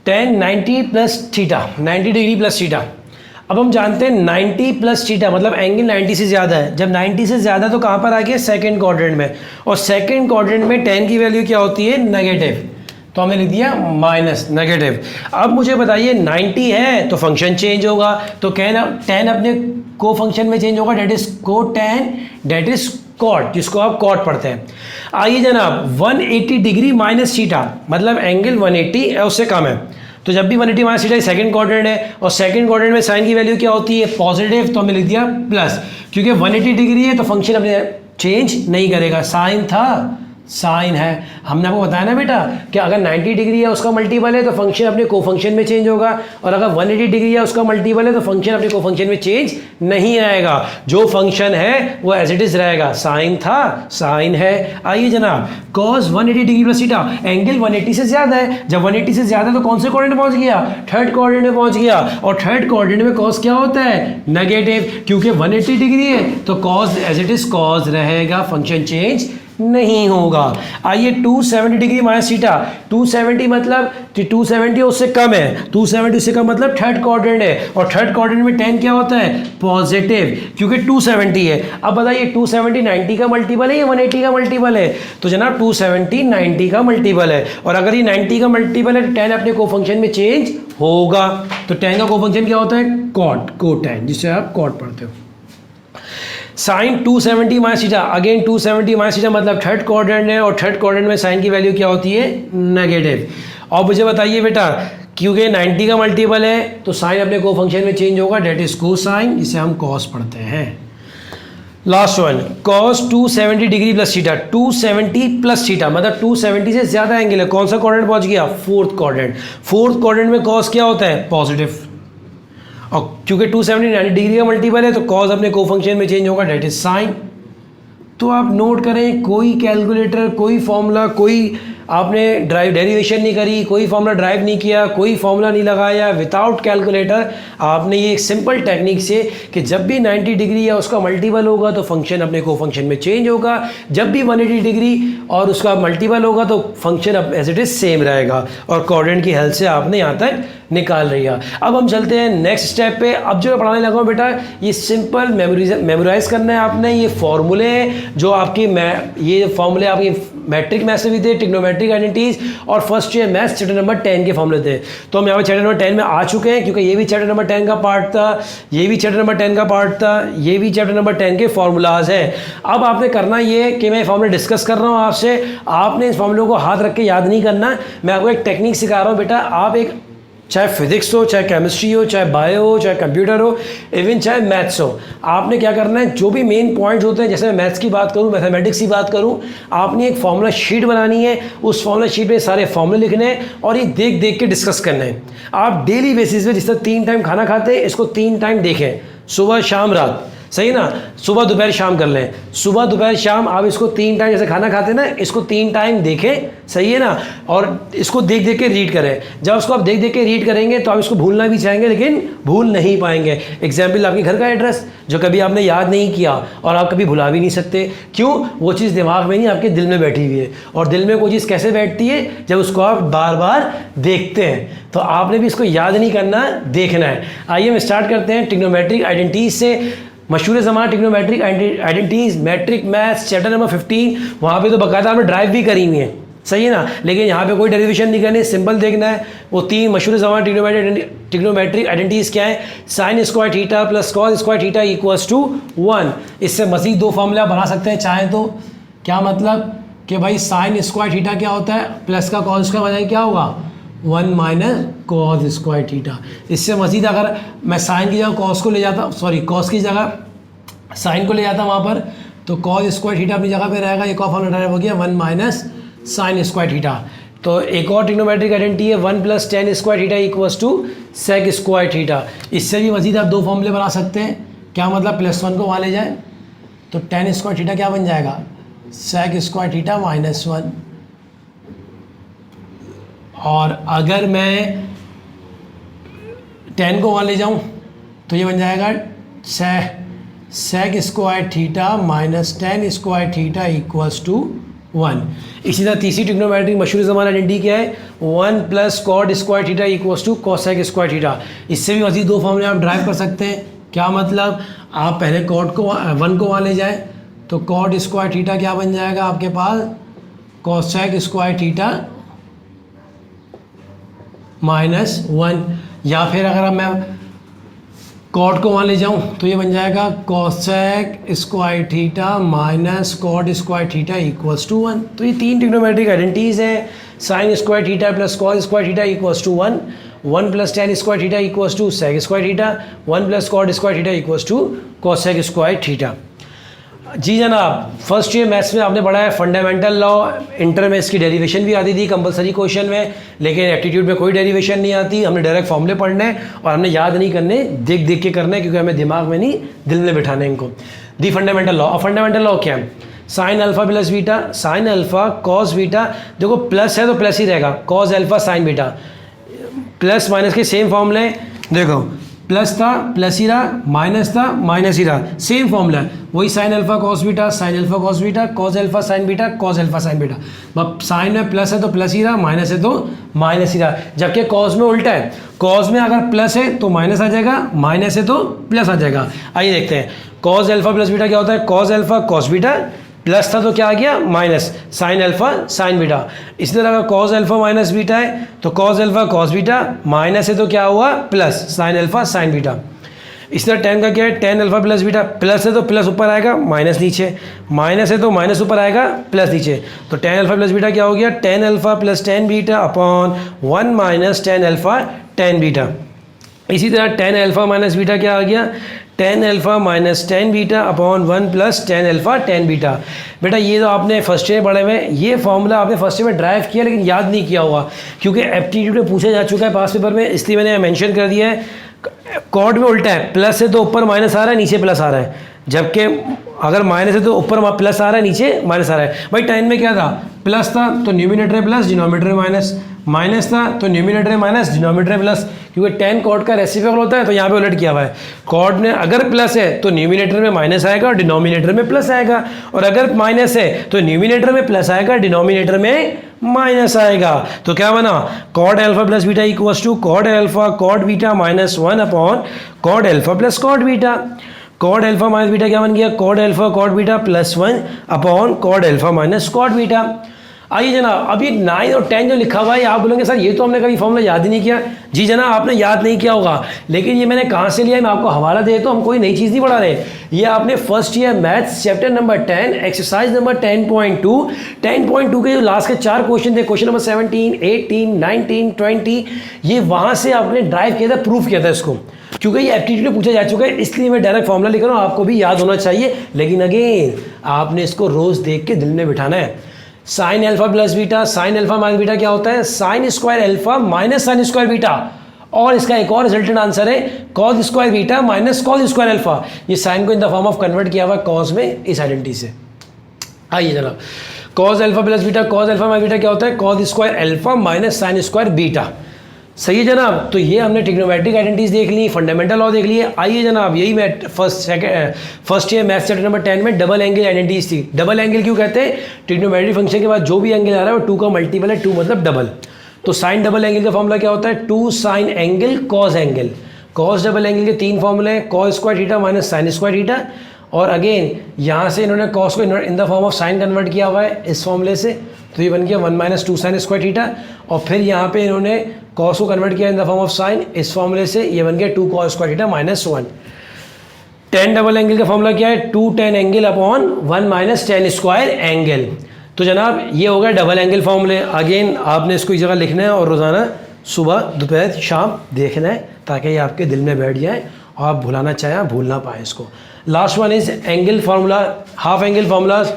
tan 90 plus theta, 90 degree plus theta. अब हम जानते हैं 90 प्लस थीटा मतलब एंगल 90 से ज़्यादा है। जब 90 से ज़्यादा तो कहाँ पर आ गया, सेकंड क्वाड्रेंट में, और सेकंड क्वाड्रेंट में tan की वैल्यू क्या होती है, नेगेटिव, तो हमने लिख दिया माइनस नेगेटिव। अब मुझे बताइए 90 है तो फंक्शन चेंज होगा, तो tan अपने को फंक्शन में चेंज होगा, डेट इज को tan, डेट इज कॉट, जिसको आप कॉट पढ़ते हैं। आइए जनाब 180 डिग्री माइनस थीटा मतलब एंगल 180 है उससे कम है, तो जब भी 180 माइनस थीटा सेकंड क्वाड्रेंट है और सेकंड क्वाड्रेंट में साइन की वैल्यू क्या होती है, पॉजिटिव, तो हमने लिख दिया प्लस, क्योंकि 180 डिग्री है तो फंक्शन अपने चेंज नहीं करेगा, साइन था साइन है। हमने आपको बताया ना बेटा कि अगर 90 डिग्री है उसका मल्टीपल है तो फंक्शन अपने को फंक्शन में चेंज होगा, और अगर 180 डिग्री है उसका मल्टीपल है तो फंक्शन अपने को फंक्शन में चेंज नहीं आएगा, जो फंक्शन है वो एज इट इज रहेगा, साइन था साइन है। आइए जनाब cos 180 degree plus theta, angle 180 से ज्यादा है, जब 180 से ज्यादा है तो कौन से क्वाड्रेंट में पहुंच गया, थर्ड क्वाड्रेंट में पहुंच गया, और थर्ड क्वाड्रेंट में cos क्या होता है, नेगेटिव, क्योंकि 180 डिग्री है तो cos as it is cos रहेगा, फंक्शन चेंज नहीं होगा। आइए 270 डिग्री माइनस थीटा, 270 मतलब 270 उससे कम है, 270 उससे कम मतलब थर्ड क्वाड्रेंट है, और थर्ड क्वाड्रेंट में tan क्या होता है, पॉजिटिव, क्योंकि 270 है। अब बताइए 270 90 का मल्टीपल है या 180 का मल्टीपल है, तो जनाब 270 90 का मल्टीपल है, और अगर ये 90 का मल्टीपल है तो tan अपने को फंक्शन में चेंज होगा, तो tan का को फंक्शन क्या होता है, कॉट, कोटैन, जिसे आप कॉट पढ़ते हो। Sine 270 minus theta, again 270 minus theta मतलब थर्ड क्वाड्रेंट है, और थर्ड क्वाड्रेंट में साइन की वैल्यू क्या होती है, नेगेटिव। और मुझे बताइए बेटा क्योंकि 90 का मल्टीपल है तो साइन अपने को फंक्शन में चेंज होगा, डेट इज कोसाइन, जिसे हम कॉस पढ़ते हैं। Last one cos 270 degree plus theta, 270 plus theta मतलब 270 से ज्यादा एंगल है, कौन सा क्वाड्रेंट पहुंच गया, फोर्थ क्वाड्रेंट, फोर्थ क्वाड्रेंट में cos क्या होता है, पॉजिटिव, और क्योंकि 270 90 डिग्री का मल्टीपल है तो cos अपने को फंक्शन में चेंज होगा, डेट इज साइन। तो आप नोट करें, कोई कैलकुलेटर, कोई फॉर्मूला, कोई आपने डेरिवेशन नहीं करी, कोई फॉर्मूला ड्राइव नहीं किया, कोई फॉर्मूला नहीं लगाया, विदाउट कैलकुलेटर आपने ये एक सिंपल टेक्निक से कि जब भी 90 डिग्री या उसका मल्टीपल होगा तो फंक्शन अपने को फंक्शन में चेंज होगा, जब भी 180 डिग्री और उसका मल्टीपल होगा तो फंक्शन अब एज इट इज सेम रहेगा, और क्वाड्रेंट की हेल्प से आपने यहाँ तक निकाल रही है। अब हम चलते हैं नेक्स्ट स्टेप पे। अब जो मैं पढ़ाने लगा हूँ बेटा, ये सिंपल मेमोराइज करना है आपने, ये फॉर्मूले हैं जो आपकी ये फॉर्मूले आपकी मैट्रिक मैथ्स में भी थे, ट्रिग्नोमेट्रिक आइडेंटिटीज, और first year maths chapter number 10 के फॉर्मूले थे। तो हम यहाँ पर चैप्टर नंबर 10 में आ चुके हैं, क्योंकि ये भी चैप्टर नंबर 10 का पार्ट था, ये भी चैप्टर नंबर 10 का पार्ट था, ये भी चैप्टर नंबर 10 के फॉर्मूलाज हैं। अब आपने करना ये कि मैं फॉर्मूले डिस्कस कर रहा हूँ आपसे, आपने इस फॉर्मूले को हाथ रख के याद नहीं करना, मैं आपको एक टेक्निक सिखा रहा हूँ बेटा। आप एक, चाहे फिजिक्स हो, चाहे केमिस्ट्री हो, चाहे बायो हो, चाहे कंप्यूटर हो, इवन चाहे मैथ्स हो, आपने क्या करना है, जो भी मेन पॉइंट्स होते हैं, जैसे मैं मैथ्स की बात करूं, मैथमेटिक्स की बात करूं, आपने एक फॉर्मूला शीट बनानी है, उस फॉर्मूला शीट पे सारे फॉर्मूले लिखने हैं और ये देख देख के डिस्कस करना है। आप डेली बेसिस पे, जिस तरह 3 टाइम खाना खाते हैं, इसको 3 टाइम देखें, सुबह शाम रात, सही ना, सुबह दोपहर शाम कर लें, सुबह दोपहर शाम आप इसको 3 टाइम, जैसे खाना खाते हैं ना, इसको 3 टाइम देखें, सही है ना, और इसको देख देख के रीड करें। जब उसको आप देख देख के रीड करेंगे तो आप इसको भूलना भी चाहेंगे लेकिन भूल नहीं पाएंगे। एग्जाम्पल, आपके घर का एड्रेस जो कभी आपने याद नहीं किया और आप कभी भुला भी नहीं सकते, क्यों, वो चीज़ दिमाग में नहीं, आपके दिल में बैठी हुई है, और दिल में कोई चीज़ कैसे बैठती है, जब उसको आप बार बार देखते हैं। तो आपने भी इसको याद नहीं करना, देखना है। आइए हम स्टार्ट करते हैं ट्रिग्नोमेट्रिक आइडेंटिटीज से। मशहूर ज़माना trigonometric identities, matric maths chapter number 15, वहाँ पे तो बाकायदा हमने ड्राइव भी करी हुई है, सही है ना, लेकिन यहाँ पे कोई डेरिवेशन नहीं करनी, सिंपल देखना है। वो 3 मशहूर ज़माना ट्रिग्नोमेट्रिक आइडेंटिटीज क्या है, sine square theta plus cos square theta equals to 1। इससे मज़ीद 2 फॉर्मूला बना सकते हैं चाहे तो। क्या मतलब कि भाई साइन स्क्वायर थीटा क्या होता है, प्लस का कॉस का बजाय क्या होगा, 1 माइनस कॉस स्क्वायर थीटा। इससे मज़ीद अगर मैं साइन की जगह कॉस को ले जाता, सॉरी कॉस की जगह साइन को ले जाता वहाँ पर, तो कॉस स्क्वायर थीटा अपनी जगह पे रहेगा, एक और फॉर्मूला हो गया 1 माइनस साइन स्क्वायर थीटा। तो एक और ट्रिग्नोमेट्रिक आइडेंटिटी है 1 plus tan square theta equals to sec square theta. इससे भी मज़ीद आप 2 फॉर्मूले बना सकते हैं। क्या मतलब, +1 को वहाँ ले जाए तो टेन स्क्वायर थीटा क्या बन जाएगा, सेक स्क्वायर थीटा -1, और अगर मैं 10 को वहाँ ले जाऊँ तो ये बन जाएगा sec square theta minus tan square theta equals to 1। इसी तरह तीसरी ट्रिग्नोमेट्रिक मशहूर ज़माना आइडेंटिटी क्या है, 1 plus cot square theta equals to cosec square theta. इससे भी मज़ीद दो फॉर्मूले आप ड्राइव कर सकते हैं। क्या मतलब, आप पहले कॉट को 1 को वहाँ ले जाए तो कॉट स्क्वायर थीटा क्या बन जाएगा आपके पास, कोसेक स्क्वायर थीटा -1, या फिर अगर अब मैं कॉट को वहाँ ले जाऊँ तो ये बन जाएगा cosec square theta minus cot square theta equals to 1। तो ये तीन ट्रिग्नोमेट्रिक आइडेंटिटीज हैं। Sine square theta plus cos square theta equals to 1, 1 plus tan square theta equals to sec square theta, 1 plus cot square theta equals to cosec square theta. जी जनाब, first year maths में आपने पढ़ा है fundamental law, inter में इसकी derivation भी आती थी कंपलसरी क्वेश्चन में, लेकिन एप्टीट्यूड में कोई डेरिवेशन नहीं आती। हमने डायरेक्ट फॉर्मूले पढ़ने हैं और हमने याद नहीं करने, देख देख के करना है, क्योंकि हमें दिमाग में नहीं दिल में बिठाने इनको। दी फंडामेंटल लॉ। और फंडामेंटल लॉ क्या है, sine alpha plus beta, sine alpha cos beta, देखो प्लस है तो प्लस ही रहेगा, cos alpha sign beta, plus minus के सेम फॉर्मूले, देखो प्लस था प्लस ही रहा, माइनस था माइनस ही रहा, सेम फॉर्मूला है वही, sine alpha cos beta, sine alpha cos beta, cos alpha sign beta, cos alpha sign beta. अब साइन में प्लस है तो प्लस ही रहा, माइनस है तो माइनस ही रहा, जबकि कॉस में उल्टा है, कॉस में अगर प्लस है तो माइनस आ जाएगा, माइनस है तो प्लस आ जाएगा। आइए देखते हैं, कॉस अल्फा प्लस बीटा क्या होता है, cos alpha cos beta, plus था तो क्या आ गया minus, sine alpha sign beta. इसी तरह अगर कॉस अल्फा माइनस बीटा है तो cos alpha cos beta, minus है तो क्या हुआ plus, sine alpha sign beta. इसी तरह टेन का क्या है, tan alpha plus beta, plus है तो प्लस ऊपर आएगा, माइनस नीचे, माइनस है तो माइनस ऊपर आएगा, प्लस नीचे। तो टेन अल्फा प्लस बीटा क्या हो गया, tan alpha plus tan beta upon 1 minus tan alpha tan beta. इसी तरह टेन अल्फा माइनस बीटा क्या आ गया, tan alpha minus tan beta upon 1 plus tan alpha tan beta. बेटा ये तो आपने फर्स्ट ईयर पढ़े हुए, ये फॉर्मूला आपने फर्स्ट ईयर में ड्राइव किया लेकिन याद नहीं किया होगा, क्योंकि एप्टीट्यूड में पूछा जा चुका है पास पेपर में, इसलिए मैंने मेंशन कर दिया है। कॉर्ड में उल्टा है, प्लस है तो ऊपर माइनस आ रहा है, नीचे प्लस आ रहा है, जबकि अगर माइनस है तो ऊपर प्लस आ रहा है, नीचे माइनस आ रहा है। भाई टेन में क्या था, प्लस था तो न्यूमिनेटर है प्लस, डिनोमिनेटर है माइनस, माइनस था तो न्यूमिनेटर है माइनस, डिनोमिनेटर है प्लस, क्योंकि टेन कॉर्ड का रेसिप्रोकल होता है तो यहाँ पे उलट किया हुआ है। कॉर्ड में अगर प्लस है तो न्यूमिनेटर में माइनस आएगा और डिनोमिनेटर में प्लस आएगा, और अगर माइनस है तो न्यूमिनेटर में प्लस आएगा, डिनोमिनेटर में माइनस आएगा। तो क्या बना, cot alpha plus beta equals to cot alpha cot beta minus 1 upon cot alpha plus cot beta. Cot alpha minus beta क्या बन गया, cot alpha cot beta plus 1 upon cot alpha minus cot beta. आइए जनाब, अब ये 9 और 10 जो लिखा हुआ है, आप बोलेंगे सर ये तो हमने कभी फॉर्मूला याद ही नहीं किया। जी जनाब, आपने याद नहीं किया होगा, लेकिन ये मैंने कहाँ से लिया है, मैं आपको हवाला दे तो हम कोई नई चीज़ नहीं पढ़ा रहे। ये आपने first year maths chapter number 10 exercise number 10.2 के जो लास्ट के 4 क्वेश्चन थे, क्वेश्चन नंबर 17, 18, 19, 20, ये वहाँ से आपने ड्राइव किया था, प्रूफ किया था इसको, क्योंकि ये एप्टीट्यूड में पूछा जा चुका है, इसलिए मैं डायरेक्ट फॉर्मूला लिख रहा हूँ, आपको भी याद होना चाहिए। लेकिन अगेन आपने इसको रोज़ देख के दिल में बिठाना है। Sine alpha plus beta, sine alpha minus beta क्या होता है, sine square alpha minus sine square beta, और इसका एक और रिजल्टेंट आंसर है cos square beta minus cos square alpha. ये साइन को in the form of convert किया हुआ कॉस में इस आइडेंटिटी से। आइए जनाब, cos alpha plus beta, cos alpha minus beta क्या होता है, cos square alpha minus sine square beta. सही है जनाब, तो ये हमने ट्रिग्नोमेट्रिक आइडेंटिटीज देख ली, फंडामेंटल लॉ देख लिए। आइए जनाब, यही मैं first year maths chapter number 10 में डबल एंगल आइडेंटिटीज थी। डबल एंगल क्यों कहते हैं, ट्रिग्नोमेट्रिक फंक्शन के बाद जो भी एंगल आ रहा है वो 2 का मल्टीपल है, 2 मतलब डबल। तो साइन डबल एंगल का फॉर्मूला क्या होता है, 2 sign angle cos angle. Cos double angle के 3 फॉर्मूले हैं, cos square theta minus sign square theta, और अगेन यहाँ से इन्होंने कॉस को in the form of sine convert किया हुआ है इस फॉर्मूले से, तो ये बन गया 1 माइनस 2 साइन स्क्वायर थीटा, और फिर यहाँ पे इन्होंने कॉस को कन्वर्ट किया in the form of sine इस फॉर्मूले से, ये बन गया 2 cos square theta minus 1। 10 double angle का फॉर्मूला क्या है, 2 10 angle upon 1 minus 10 square angle. तो जनाब ये हो गया डबल एंगल फॉर्मूले। अगेन आपने इसको इस जगह लिखना है और रोज़ाना सुबह दोपहर शाम देखना है, ताकि ये आपके दिल में बैठ जाए और आप भुलाना चाहें भूल ना पाए इसको। Last one is angle formula, half angle formulas.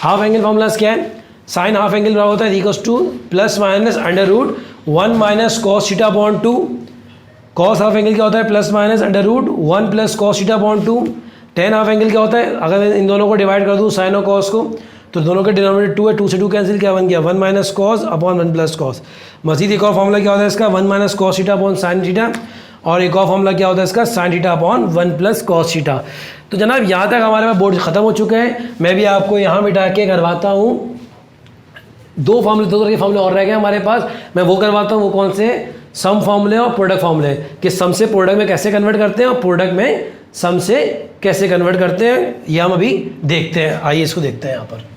Half angle formulas क्या है, साइन हाफ एंगल बराबर होता है equals to plus minus under root 1 minus cos theta upon 2। Cos half angle क्या होता है, plus minus under root 1 plus cos theta upon 2। Tan half angle क्या होता है, अगर मैं इन दोनों को डिवाइड कर दूँ साइन और कॉस को, तो दोनों के डिनोमिनेटर 2 है, 2 से 2 कैंसिल, क्या बन गया 1 minus cos upon 1 plus cos. मजीद एक और फॉर्मूला क्या होता है इसका, 1 minus cos theta upon sine theta, और एक और फॉर्मूला क्या होता है इसका, sine theta upon 1 plus cos theta. तो जनाब यहाँ तक हमारे पास बोर्ड ख़त्म हो चुके हैं। मैं भी आपको यहाँ बिठा के करवाता हूँ दो फॉर्मूले, दो तरह के फॉर्मूले और रह गए हमारे पास। मैं वो करवाता हूँ। वो कौन से? सम फॉर्मूले और प्रोडक्ट फॉर्मूले, कि सम से प्रोडक्ट में कैसे कन्वर्ट करते हैं और प्रोडक्ट में सम से कैसे कन्वर्ट करते हैं, ये हम अभी देखते हैं। आइए इसको देखते हैं यहाँ पर।